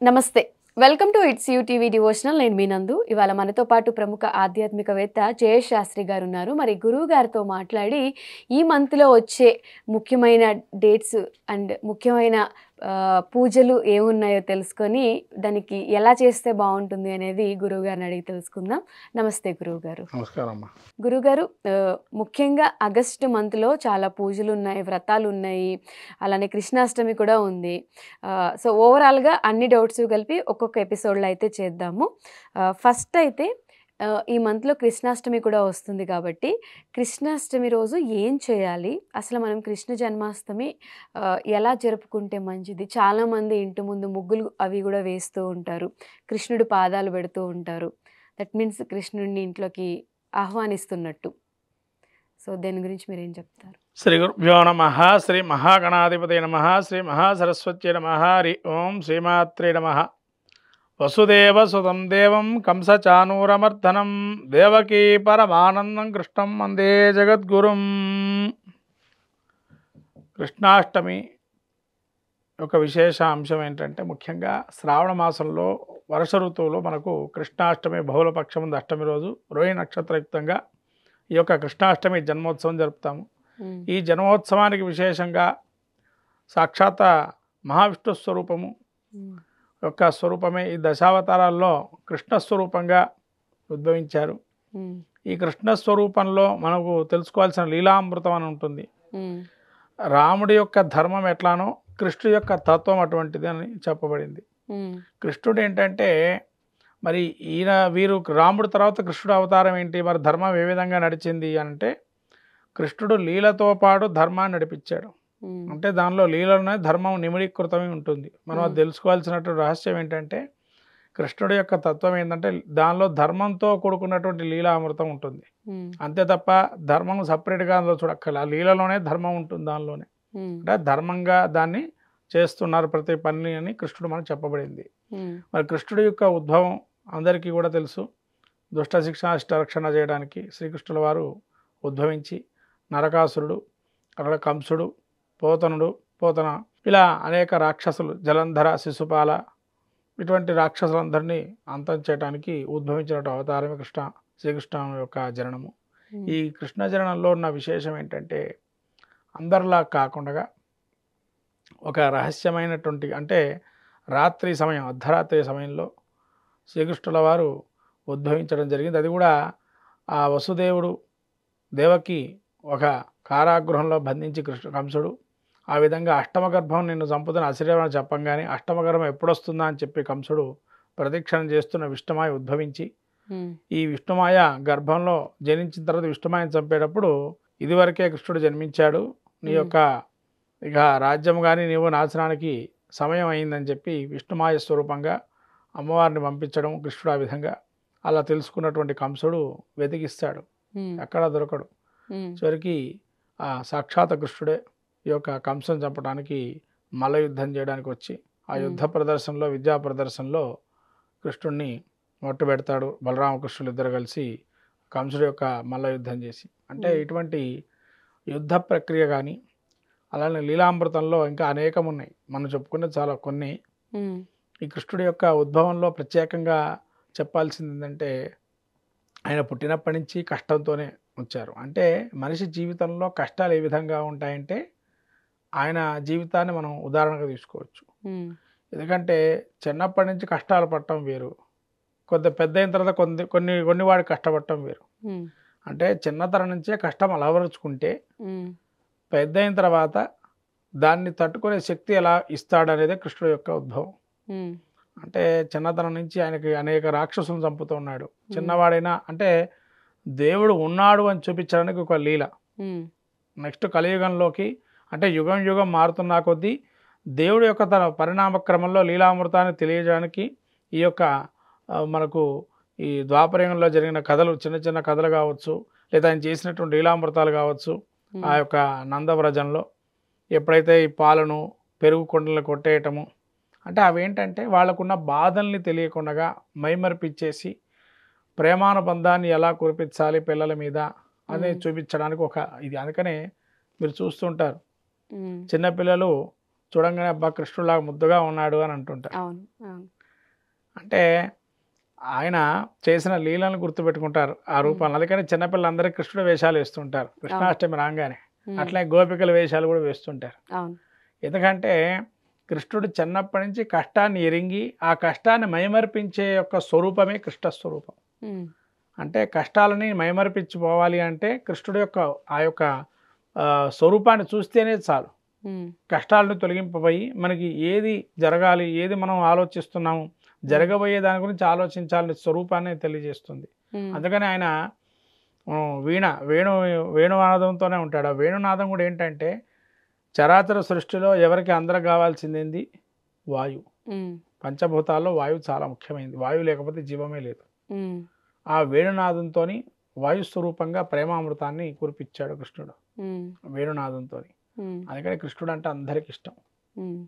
నమస్తే. Welcome to it's you TV devotional. నేను మీ నందు. ఇవాళ మనతో పాటు ప్రముఖ ఆధ్యాత్మికవేత్త జయేష్ శాస్త్రి గారు ఉన్నారు. మరి గురువు గారితో మాట్లాడి ఈ మంత్‌లో వచ్చే ముఖ్యమైన డేట్స్ అండ్ ముఖ్యమైన పూజలు ఏమున్నాయో తెలుసుకొని దానికి ఎలా చేస్తే బావుంటుంది అనేది గురువుగారిని అడిగి తెలుసుకుందాం. నమస్తే గురువుగారు. నమస్కారం అమ్మా. గురుగారు, ముఖ్యంగా ఆగస్టు మంత్‌లో చాలా పూజలున్నాయి, వ్రతాలున్నాయి. అలానే కృష్ణాష్టమి కూడా ఉంది. సో, ఓవరాల్‌గా అన్ని డౌట్స్ కలిపి ఒక్కొక్క ఎపిసోడ్‌లో అయితే చేద్దాము. ఫస్ట్ అయితే ఈ మంత్‌లో కృష్ణాష్టమి కూడా వస్తుంది కాబట్టి, కృష్ణాష్టమి రోజు ఏం చేయాలి? అసలు మనం కృష్ణ జన్మాష్టమి ఎలా జరుపుకుంటే మంచిది? చాలామంది ఇంటి ముందు ముగ్గులు అవి కూడా వేస్తూ ఉంటారు. కృష్ణుడి పాదాలు పెడుతూ ఉంటారు. దట్ మీన్స్ కృష్ణుడిని ఇంట్లోకి ఆహ్వానిస్తున్నట్టు. సో, దేని గురించి మీరేం చెప్తారు? శ్రీ గురుభ్యో నమః. శ్రీ మహాగణాధిపతయ నమః. శ్రీ మహాసరస్వత్యై నమః. హరి ఓం శ్రీమాత్రే నమః. వసుదేవ సుతం దేవం కంసచానూరమర్దనం దేవకీ పరమానందం కృష్ణం వందే జగద్గురుం. కృష్ణాష్టమి ఒక విశేష అంశం ఏంటంటే, ముఖ్యంగా శ్రావణ మాసంలో వర్ష ఋతువులో మనకు కృష్ణాష్టమి బహుళపక్షం ఉంది. అష్టమి రోజు రోహిణి నక్షత్రయుక్తంగా ఈ యొక్క కృష్ణాష్టమి జన్మోత్సవం జరుపుతాము. ఈ జన్మోత్సవానికి విశేషంగా సాక్షాత్ మహావిష్ణు స్వరూపము యొక్క స్వరూపమే ఈ దశావతారాల్లో కృష్ణ స్వరూపంగా ఉద్భవించారు. ఈ కృష్ణ స్వరూపంలో మనకు తెలుసుకోవాల్సిన లీలామృతం అని ఉంటుంది. రాముడి యొక్క ధర్మం ఎట్లానో కృష్ణుడి యొక్క తత్వం అటువంటిది అని చెప్పబడింది. కృష్ణుడు ఏంటంటే, మరి వీరు రాముడి తర్వాత కృష్ణుడు అవతారం ఏంటి, మరి ధర్మం ఏ విధంగా నడిచింది అంటే, కృష్ణుడు లీలతో పాటు ధర్మాన్ని నడిపించాడు. అంటే దానిలో లీలలోనే ధర్మం నిమిడీకృతమై ఉంటుంది. మనం అది తెలుసుకోవాల్సినటువంటి రహస్యం ఏంటంటే, కృష్ణుడి యొక్క తత్వం ఏంటంటే దానిలో ధర్మంతో కూడుకున్నటువంటి లీలామృతం ఉంటుంది. అంతే తప్ప ధర్మం సపరేట్గా అందులో చూడక్కర్లే. ఆ లీలలోనే ధర్మం ఉంటుంది. దానిలోనే అంటే ధర్మంగా దాన్ని చేస్తున్నారు ప్రతి పని అని కృష్ణుడు మనకు చెప్పబడింది. మరి కృష్ణుడి యొక్క ఉద్భవం అందరికీ కూడా తెలుసు. దుష్ట శిక్షణ అష్టరక్షణ చేయడానికి శ్రీకృష్ణుల వారు ఉద్భవించి నరకాసురుడు, అక్కడ కంసుడు, పోతన ఇలా అనేక రాక్షసులు, జలంధర, శిశుపాల ఇటువంటి రాక్షసులందరినీ అంతం చేయడానికి ఉద్భవించిన అవతారమే శ్రీకృష్ణ యొక్క జననము. ఈ కృష్ణ జననంలో ఉన్న విశేషం ఏంటంటే, అందరిలా కాకుండా ఒక రహస్యమైనటువంటి, అంటే రాత్రి సమయం, అర్ధరాత్రి సమయంలో శ్రీకృష్ణుల వారు ఉద్భవించడం జరిగింది. అది కూడా ఆ వసుదేవుడు దేవకి ఒక కారాగృహంలో బంధించి కంసుడు ఆ విధంగా అష్టమ గర్భం నిన్ను చంపుతున్న అశరీరం చెప్పంగానే అష్టమ గర్భం ఎప్పుడొస్తుందా అని చెప్పి కంసుడు ప్రదక్షిణం చేస్తున్న విష్ణుమాయ ఉద్భవించి, ఈ విష్ణుమాయ గర్భంలో జనించిన తర్వాత విష్ణుమాయను చంపేటప్పుడు, ఇదివరకే కృష్ణుడు జన్మించాడు, నీ యొక్క ఇక రాజ్యం కానీ నీవు నాశనానికి సమయం అయిందని చెప్పి విష్ణుమాయ స్వరూపంగా అమ్మవారిని పంపించడం కృష్ణుడు ఆ విధంగా అలా తెలుసుకున్నటువంటి కంసుడు వెతికిస్తాడు, ఎక్కడా దొరకడు. చివరికి ఆ సాక్షాత్ కృష్ణుడే ఈ యొక్క కంసుని చంపడానికి మల్ల యుద్ధం చేయడానికి వచ్చి ఆ యుద్ధ ప్రదర్శనలో, విద్యా ప్రదర్శనలో కృష్ణుడిని మొట్టు పెడతాడు. బలరామకృష్ణులు ఇద్దరు కలిసి కంసుడి యొక్క మల్ల యుద్ధం చేసి, అంటే ఇటువంటి యుద్ధ ప్రక్రియ కానీ అలానే లీలామృతంలో ఇంకా అనేకం ఉన్నాయి. మనం చెప్పుకునే చాలా కొన్ని. ఈ కృష్ణుడి యొక్క ఉద్భవంలో ప్రత్యేకంగా చెప్పాల్సింది ఏంటంటే, ఆయన పుట్టినప్పటి నుంచి కష్టంతోనే వచ్చారు. అంటే మనిషి జీవితంలో కష్టాలు ఏ విధంగా ఉంటాయంటే, ఆయన జీవితాన్ని మనం ఉదాహరణగా తీసుకోవచ్చు. ఎందుకంటే చిన్నప్పటి నుంచి కష్టాలు పడటం వేరు, కొంత పెద్ద అయిన తర్వాత కొన్ని వాడికి కష్టపడటం వేరు. అంటే చిన్నతనం నుంచే కష్టం అలవరుచుకుంటే పెద్ద అయిన తర్వాత దాన్ని తట్టుకునే శక్తి ఎలా ఇస్తాడనేదే కృష్ణుడు యొక్క ఉద్భవం. అంటే చిన్నతనం నుంచి ఆయనకి అనేక రాక్షసులను చంపుతూ ఉన్నాడు. చిన్నవాడైనా అంటే దేవుడు ఉన్నాడు అని చూపించడానికి ఒక లీల. నెక్స్ట్ కలియుగంలోకి, అంటే యుగం యుగం మారుతున్న కొద్దీ దేవుడి యొక్క తన పరిణామక్రమంలో లీలామృతాన్ని తెలియజేయడానికి ఈ యొక్క మనకు ఈ ద్వాపరయుగంలో జరిగిన కథలు, చిన్న చిన్న కథలు కావచ్చు, లేదా ఆయన చేసినటువంటి లీలామృతాలు కావచ్చు, ఆ యొక్క నందవ్రజంలో ఎప్పుడైతే ఈ పాలను పెరుగు కొండలను కొట్టేయటము, అంటే అవేంటంటే వాళ్ళకున్న బాధల్ని తెలియకుండా మైమరిపిచ్చేసి ప్రేమానుబంధాన్ని ఎలా కురిపించాలి పిల్లల మీద అని చూపించడానికి ఒక ఇది. అందుకనే మీరు చూస్తుంటారు చిన్నపిల్లలు చూడంగానే అబ్బా కృష్ణుడిలాగా ముద్దుగా ఉన్నాడు అని అంటుంటారు. అవును. అవును. అంటే ఆయన చేసిన లీలను గుర్తుపెట్టుకుంటారు ఆ రూపాలను. అందుకని చిన్నపిల్లలందరికీ కృష్ణుడి వేషాలు వేస్తుంటారు అవును. కృష్ణాష్టమి రాగానే. హ్మ్. అట్లే గోపికల వేషాలు కూడా వేస్తుంటారు. అవును. ఎందుకంటే కృష్ణుడు చిన్నప్పటి నుంచి కష్టాన్ని ఎరింగి ఆ కష్టాన్ని మైమరిపించే యొక్క స్వరూపమే కృష్ణ స్వరూపం. హ్మ్. అంటే కష్టాలని మైమరిపించిపోవాలి అంటే కృష్ణుడి యొక్క ఆ యొక్క స్వరూపాన్ని చూస్తేనే చాలు. హ్మ్. కష్టాలను తొలగింపబోయి మనకి ఏది జరగాలి, ఏది మనం ఆలోచిస్తున్నాము, హ్మ్. జరగబోయే దాని గురించి ఆలోచించాలని స్వరూపాన్ని తెలియజేస్తుంది. హ్మ్. అందుకని ఆయన వేణునాదంతోనే ఉంటాడు. ఆ వేణునాదం కూడా ఏంటంటే చరాచర సృష్టిలో ఎవరికి అందరూ కావాల్సిందేంది? వాయువు. హ్మ్. పంచభూతాల్లో వాయువు చాలా ముఖ్యమైనది. వాయువు లేకపోతే జీవమే లేదు. హ్మ్. ఆ వేణునాదంతోని వాయు స్వరూపంగా ప్రేమామృతాన్ని కురిపించాడు కృష్ణుడు హ్మ్. వేణునాదంతోని. హ్మ్. అందుకని కృష్ణుడు అంటే అందరికి ఇష్టం. హ్మ్.